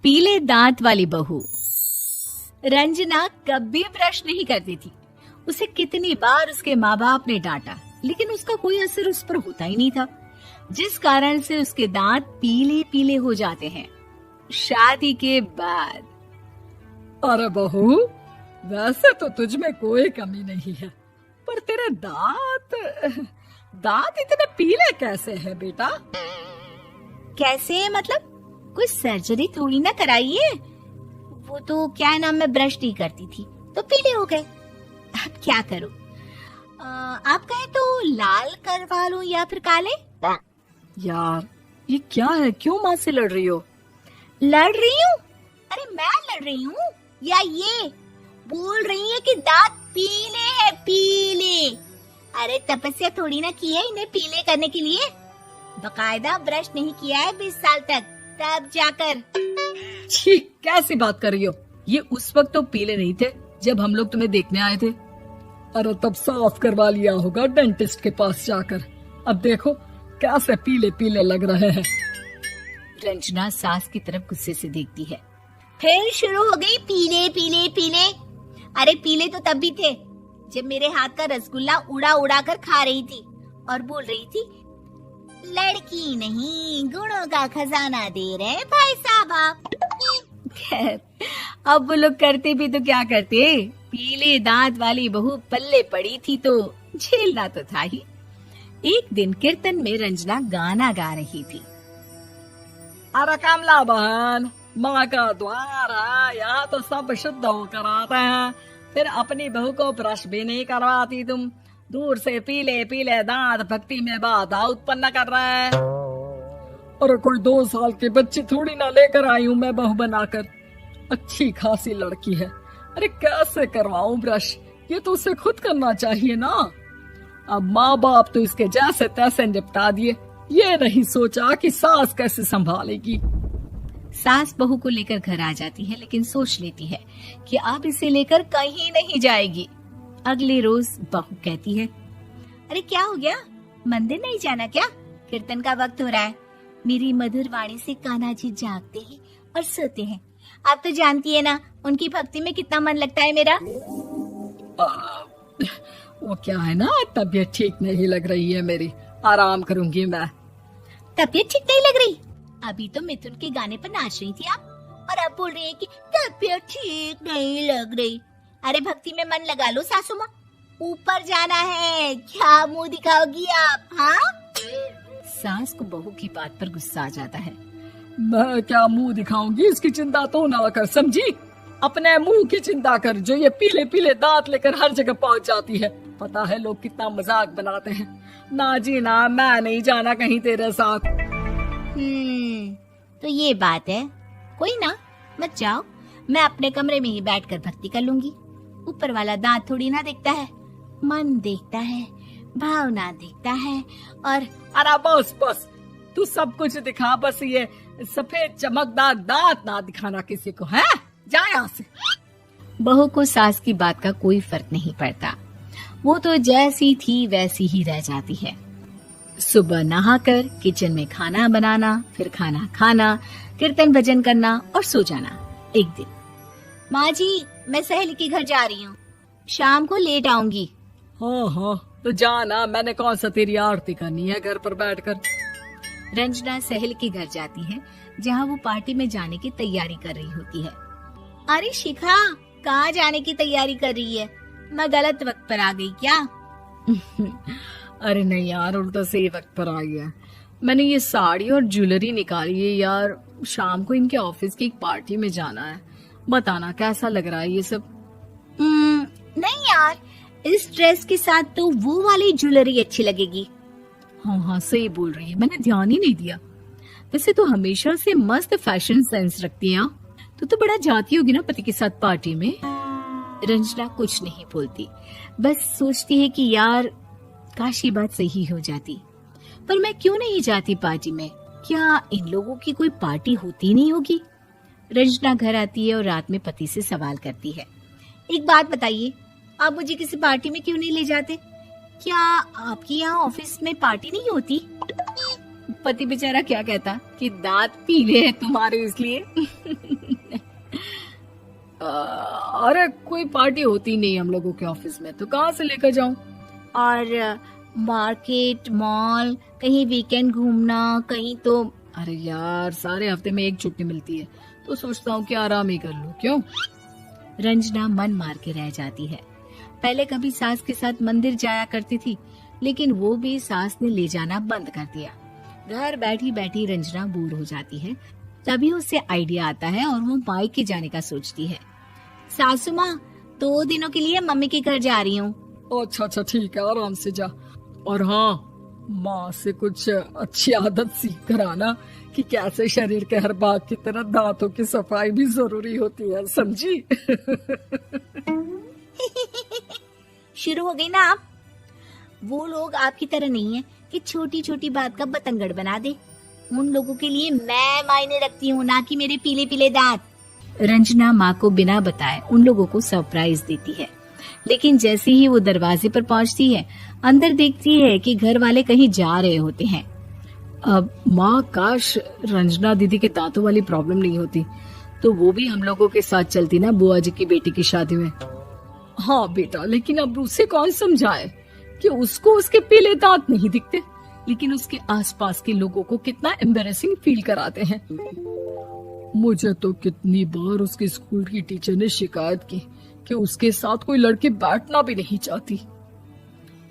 पीले दांत वाली बहू। रंजना कभी ब्रश नहीं करती थी। उसे कितनी बार उसके माँ बाप ने डांटा, लेकिन उसका कोई असर उस पर होता ही नहीं था, जिस कारण से उसके दांत पीले पीले हो जाते हैं। शादी के बाद। अरे बहू, वैसे तो तुझ में कोई कमी नहीं है, पर तेरे दांत इतने पीले कैसे हैं बेटा? कैसे मतलब? कोई सर्जरी थोड़ी ना कराइए। वो तो क्या नाम, मैं ब्रश नहीं करती थी तो पीले हो गए। अब क्या करूं? आप कहें तो लाल करवा लूं या फिर काले? यार ये क्या है, क्यों माँ से लड़ रही हो? लड़ रही हूँ? अरे मैं लड़ रही हूँ या ये बोल रही है कि दांत पीले हैं, पीले। अरे तपस्या थोड़ी ना की है इन्हें पीले करने के लिए। बकायदा ब्रश नहीं किया है 20 साल तक, तब जाकर। छी, कैसी बात कर रही हो? ये उस वक्त तो पीले नहीं थे जब हम लोग तुम्हें देखने आए थे। अरे तब साफ करवा लिया होगा डेंटिस्ट के पास जाकर। अब देखो कैसे पीले पीले लग रहे हैं। रंजना सास की तरफ गुस्से से देखती है। फिर शुरू हो गई पीले पीले पीले। अरे पीले तो तब भी थे जब मेरे हाथ का रसगुल्ला उड़ा उड़ा कर खा रही थी और बोल रही थी, लड़की नहीं गुणों का खजाना दे रहे भाई साहब आप। खैर, अब वो लोग करते भी तो क्या करते, पीले दांत वाली बहू पल्ले पड़ी थी तो झेलना तो था ही। एक दिन कीर्तन में रंजना गाना गा रही थी। अरे कमला बहन, माँ का द्वार है, यहाँ तो सब शुद्ध होकर आते हैं, फिर अपनी बहू को ब्रश भी नहीं करवाती तुम। दूर से पीले पीले दांत भक्ति में बाधा उत्पन्न कर रहे हैं। अरे कोई 2 साल के बच्चे थोड़ी ना लेकर आई हूँ मैं बहू बनाकर। अच्छी खासी लड़की है, अरे कैसे करवाऊं ब्रश? ये तो उसे खुद करना चाहिए ना। अब माँ बाप तो इसके जैसे तैसे निपटा दिए, ये नहीं सोचा कि सास कैसे संभालेगी। सास बहू को लेकर घर आ जाती है, लेकिन सोच लेती है कि अब इसे लेकर कहीं नहीं जाएगी। अगले रोज बहू कहती है, अरे क्या हो गया, मंदिर नहीं जाना क्या? कीर्तन का वक्त हो रहा है। मेरी मधुर वाणी से कान्हा जी जागते हैं और सोते हैं। आप तो जानती है ना उनकी भक्ति में कितना मन लगता है मेरा। वो क्या है ना, तबीयत ठीक नहीं लग रही है मेरी, आराम करूंगी मैं। तबीयत ठीक नहीं लग रही? अभी तो मिथुन के गाने पर नाच रही थी आप, और अब बोल रही है कि तबीयत ठीक नहीं लग रही। अरे भक्ति में मन लगा लो सासू माँ, ऊपर जाना है, क्या मुंह दिखाओगी आप? हाँ? सास को बहू की बात पर गुस्सा आ जाता है। मैं क्या मुंह दिखाऊंगी, इसकी चिंता तो ना कर, समझी? अपने मुंह की चिंता कर, जो ये पीले पीले दांत लेकर हर जगह पहुंच जाती है। पता है लोग कितना मजाक बनाते हैं। ना जी ना, मैं नहीं जाना कहीं तेरे साथ। तो ये बात है, कोई ना, मत जाओ, मैं अपने कमरे में ही बैठकर भक्ति कर लूंगी। ऊपर वाला दांत थोड़ी ना देखता है, मन देखता है, भावना देखता है। और अरे बस बस, तू सब कुछ दिखा, बस ये सफेद चमकदार दांत ना दिखाना किसी को, है? जा यहाँ से। बहू को सास की बात का कोई फर्क नहीं पड़ता, वो तो जैसी थी वैसी ही रह जाती है। सुबह नहाकर किचन में खाना बनाना, फिर खाना खाना, कीर्तन भजन करना और सो जाना। एक दिन, माँ जी मैं सहेली के घर जा रही हूँ, शाम को लेट आऊंगी। हाँ हाँ तो जाना, मैंने कौन सा तेरी आरती करनी है घर पर बैठकर। रंजना सहेली के घर जाती है, जहाँ वो पार्टी में जाने की तैयारी कर रही होती है। अरे शिखा, कहाँ जाने की तैयारी कर रही है? मैं गलत वक्त पर आ गई क्या? अरे नहीं यार, उल्टा सही वक्त पर आई है। मैंने ये साड़ी और ज्वेलरी निकाली है यार, शाम को इनके ऑफिस की एक पार्टी में जाना है। बताना कैसा लग रहा है ये सब? नहीं यार, इस ड्रेस के साथ तो वो वाली ज्वेलरी अच्छी लगेगी। हाँ हाँ सही बोल रही है, मैंने ध्यान ही नहीं दिया। वैसे तो हमेशा से मस्त फैशन सेंस रखती है। तो बड़ा जाती होगी ना पति के साथ पार्टी में। रंजना कुछ नहीं बोलती, बस सोचती है कि यार काश ये बात सही हो जाती, पर मैं क्यों नहीं जाती पार्टी में? क्या इन लोगों की कोई पार्टी होती नहीं होगी? रंजना घर आती है और रात में पति से सवाल करती है, एक बात बताइए, आप मुझे किसी पार्टी में क्यों नहीं ले जाते? क्या आपकी यहाँ ऑफिस में पार्टी नहीं होती? पति बेचारा क्या कहता कि दांत पीले हैं तुम्हारे इसलिए। अरे कोई पार्टी होती नहीं हम लोगों के ऑफिस में, तो कहाँ से लेकर जाऊं? और मार्केट, मॉल, कहीं वीकेंड घूमना, कहीं तो। अरे यार सारे हफ्ते में एक छुट्टी मिलती है, तो सोचता हूँ कि आराम ही कर लूं। क्यों? रंजना मन मार के रह जाती है। पहले कभी सास के साथ मंदिर जाया करती थी, लेकिन वो भी सास ने ले जाना बंद कर दिया। घर बैठी बैठी रंजना बोर हो जाती है। तभी उसे आइडिया आता है और वो मायके जाने का सोचती है। सासू माँ, 2 दिनों के लिए मम्मी के घर जा रही हूँ। अच्छा ठीक है, आराम से जा। और हाँ, माँ से कुछ अच्छी आदत सीख कर आना कि कैसे शरीर के हर भाग की तरह दांतों की सफाई भी जरूरी होती है, समझी? शुरू हो गई ना आप। वो लोग आपकी तरह नहीं है कि छोटी छोटी बात का बतंगड़ बना दे। उन लोगों के लिए मैं मायने रखती हूँ, ना कि मेरे पीले पीले दांत। रंजना माँ को बिना बताए उन लोगों को सरप्राइज देती है, लेकिन जैसे ही वो दरवाजे पर पहुंचती है, अंदर देखती है कि घर वाले कहीं जा रहे होते हैं। अब माँ, काश रंजना दीदी के दांतों वाली प्रॉब्लम नहीं होती, तो वो भी हम लोगों के साथ चलती ना बुआ जी की बेटी की शादी में। हाँ बेटा, लेकिन अब उसे कौन समझाए कि उसको उसके पीले दांत नहीं दिखते, लेकिन उसके आसपास के लोगों को कितना एम्बैरेसिंग फील कराते हैं। मुझे तो कितनी बार उसके स्कूल की टीचर ने शिकायत की कि उसके साथ कोई लड़की बैठना भी नहीं चाहती,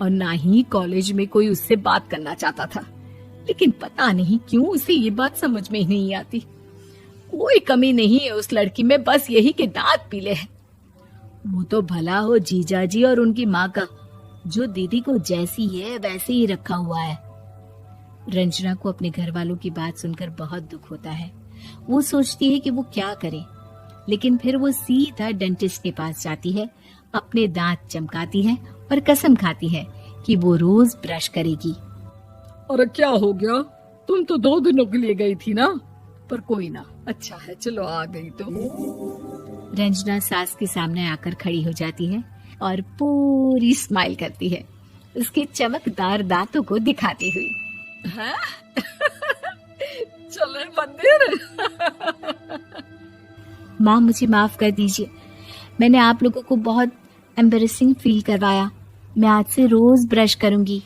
और ना ही कॉलेज में कोई उससे बात करना चाहता था। लेकिन पता नहीं क्यों उसे ये बात समझ में ही नहीं आती। कोई कमी नहीं है उस लड़की में, बस यही कि दांत पीले हैं। वो तो भला हो जीजा जी और उनकी माँ का, जो दीदी को जैसी है वैसे ही रखा हुआ है। रंजना को अपने घर वालों की बात सुनकर बहुत दुख होता है। वो सोचती है कि वो क्या करे, लेकिन फिर वो सीधा डेंटिस्ट के पास जाती है, अपने दांत चमकाती है और कसम खाती है कि वो रोज ब्रश करेगी। अरे क्या हो गया? तुम तो 2 दिनों के लिए गई थी ना, पर कोई ना, अच्छा है, चलो आ गई तो। रंजना सास के सामने आकर खड़ी हो जाती है और पूरी स्माइल करती है, उसके चमकदार दांतों को दिखाती हुई। हैं? चले मंदिर? माँ, मुझे माफ कर दीजिए, मैंने आप लोगों को बहुत एम्बैरेसिंग फील करवाया। मैं आज से रोज ब्रश करूंगी।